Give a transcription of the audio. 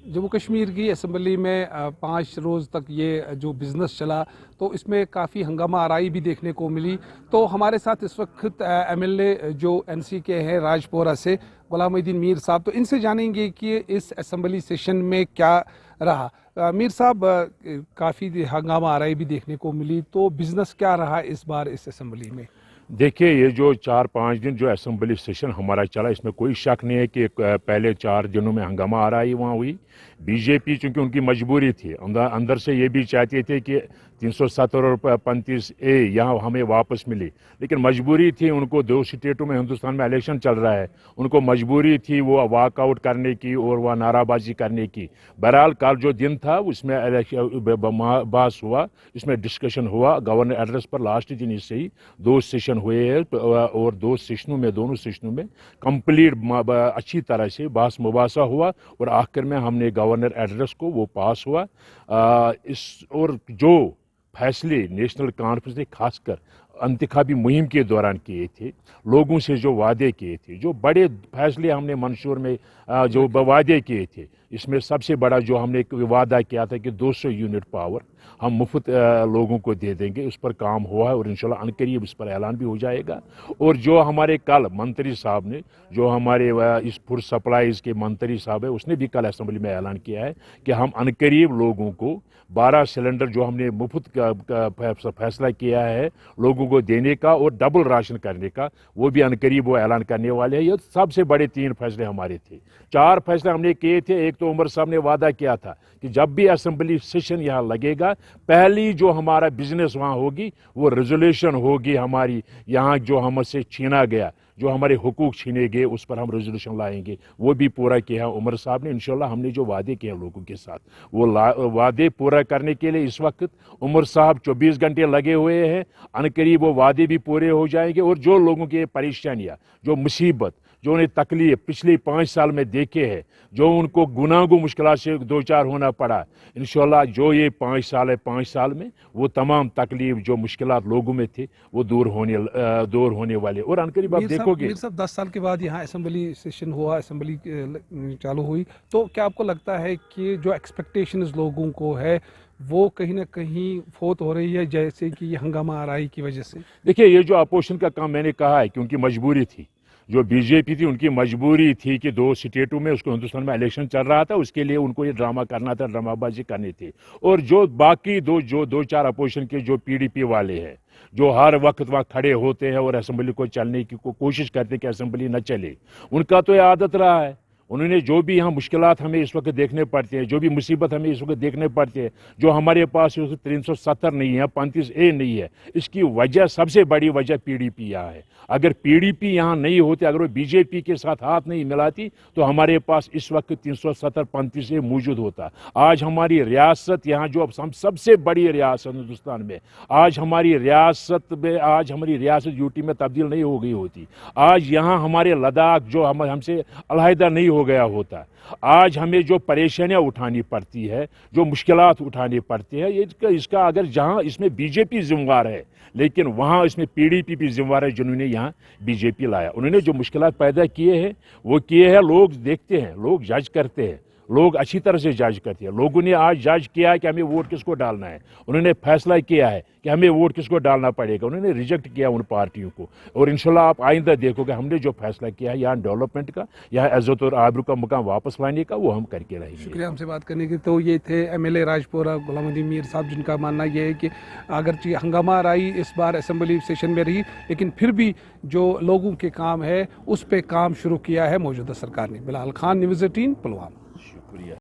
जम्मू कश्मीर की असम्बली में 5 रोज़ तक ये जो बिज़नेस चला तो इसमें काफ़ी हंगामा आराई भी देखने को मिली। तो हमारे साथ इस वक्त एमएलए जो एनसी के हैं राजपोरा से गुलामुद्दीन मीर साहब, तो इनसे जानेंगे कि इस असम्बली सेशन में क्या रहा। मीर साहब, काफ़ी हंगामा आराई भी देखने को मिली, तो बिज़नेस क्या रहा इस बार इस असम्बली में? देखिए, ये जो 4-5 दिन जो असेंबली सेशन हमारा चला, इसमें कोई शक नहीं है कि पहले 4 दिनों में हंगामा आ रहा ही वहाँ हुई। बीजेपी चूँकि उनकी मजबूरी थी, अंदर से ये भी चाहते थे कि 370 और 35A यहाँ हमें वापस मिली, लेकिन मजबूरी थी उनको। 2 स्टेटों में हिंदुस्तान में इलेक्शन चल रहा है, उनको मजबूरी थी वो वॉकआउट करने की और वह नाराबाजी करने की। बहरहाल कल जो दिन था उसमें बहस हुआ, इसमें डिस्कशन हुआ गवर्नर एड्रेस पर। लास्ट दिन इससे ही 2 सेशन हुए हैं और 2 सेशनों में, दोनों सेशनों में कंप्लीट अच्छी तरह से बहस मुबासा हुआ और आखिर में हमने गवर्नर एड्रेस को वो पास हुआ। इस और जो फैसले नेशनल कॉन्फ्रेंस ने खासकर इंतखाबी मुहिम के दौरान किए थे, लोगों से जो वादे किए थे, जो बड़े फैसले हमने मंशूर में जो वादे किए थे, इसमें सबसे बड़ा जो हमने वादा किया था कि 200 यूनिट पावर हम मुफ्त लोगों को दे देंगे, उस पर काम हुआ है और इंशाल्लाह अनकरीब इस पर ऐलान भी हो जाएगा। और जो हमारे कल मंत्री साहब ने, जो हमारे इस फूड सप्लाईज के मंत्री साहब है, उसने भी कल असेंबली में ऐलान किया है कि हम अनकरीब लोगों को 12 सिलेंडर जो हमने मुफ्त का फैसला किया है लोगों को देने का और डबल राशन करने का, वो भी अनकरीब वो ऐलान करने वाले हैं। ये सबसे बड़े 3 फैसले हमारे थे। 4 फैसले हमने किए थे। एक तो उमर साहब ने वादा किया था कि जब भी असेंबली सेशन यहाँ लगेगा, पहली जो हमारा बिजनेस वहाँ होगी वो रेजोल्यूशन होगी हमारी, यहाँ जो हमसे छीना गया, जो हमारे हुकूक छीने गए, उस पर हम रेजोल्यूशन लाएंगे। वो भी पूरा किया उमर साहब ने। इंशाल्लाह हमने जो वादे किए लोगों के साथ, वो वादे पूरा करने के लिए इस वक्त उमर साहब 24 घंटे लगे हुए हैं। अनकरीब वो वादे भी पूरे हो जाएंगे और जो लोगों की परेशानियाँ, जो मुसीबत, जो उन्हें तकलीफ पिछले 5 साल में देखे हैं, जो उनको गुनागो मुश्किलात से 2-4 होना पड़ा, इंशाल्लाह जो ये 5 साल है, 5 साल में वो तमाम तकलीफ जो मुश्किलात लोगों में थे वो दूर होने वाले। और अनकरीब आप देखोगे मीर साहब 10 साल के बाद यहाँ असेंबली सेशन हुआ, असेंबली चालू हुई, तो क्या आपको लगता है कि जो एक्सपेक्टेशंस लोगों को है वो कहीं ना कहीं फोत हो रही है, जैसे कि ये हंगामा आ रही की वजह से? देखिए, ये जो अपोजिशन का काम मैंने कहा है कि उनकी मजबूरी थी, जो बीजेपी थी उनकी मजबूरी थी कि 2 स्टेटों में उसको हिंदुस्तान में इलेक्शन चल रहा था, उसके लिए उनको ये ड्रामा करना था, ड्रामाबाजी करनी थी। और जो बाकी 2-4 अपोजिशन के जो पीडीपी वाले हैं, जो हर वक्त वहाँ खड़े होते हैं और असेंबली को चलने की कोशिश करते कि असेंबली न चले, उनका तो ये आदत रहा है। उन्होंने जो भी यहाँ मुश्किलात हमें इस वक्त देखने पड़ते हैं, जो भी मुसीबत हमें इस वक्त देखने पड़ती है, जो हमारे पास 370 नहीं है, 35A नहीं है, इसकी वजह, सबसे बड़ी वजह पीडीपी यहाँ है। अगर पीडीपी यहाँ नहीं होती, अगर वो बीजेपी के साथ हाथ नहीं मिलाती, तो हमारे पास इस वक्त 370-35A मौजूद होता। आज हमारी रियासत यहाँ, जो अब सबसे बड़ी रियासत हिंदुस्तान में, आज हमारी रियासत यूटी में तब्दील नहीं हो गई होती। आज यहाँ हमारे लद्दाख जो हमसे अलहदा नहीं हो गया होता। आज हमें जो परेशानियां उठानी पड़ती है, जो मुश्किलात उठानी पड़ती है, इसका अगर जहां इसमें बीजेपी जिम्मेवार है, लेकिन वहां इसमें पीडीपी भी जिम्मेवार है, जिन्होंने यहां बीजेपी लाया। उन्होंने जो मुश्किलात पैदा किए हैं वो किए हैं, लोग देखते हैं, लोग जज करते हैं, लोग अच्छी तरह से जज करते हैं। लोगों ने आज जज किया है कि हमें वोट किसको डालना है, उन्होंने फैसला किया है कि हमें वोट किसको डालना पड़ेगा, उन्होंने रिजेक्ट किया उन पार्टियों को। और इंशाल्लाह आप आइंदा देखोगे हमने जो फैसला किया है यहाँ डेवलपमेंट का, यहाँ इज्जत और आबरू का मुकाम वापस लाने का, वो हम करके रहेंगे। शुक्रिया हमसे बात करने के। तो ये थे एमएलए राजपोरा गुलामुद्दीन मीर साहब, जिनका मानना ये है कि अगरचे हंगामा आराई इस बार असेंबली सेशन में रही, लेकिन फिर भी जो लोगों के काम है उस पर काम शुरू किया है मौजूदा सरकार ने। बिलाल खान, न्यूज़ 18, पुलवामा। शुक्रिया।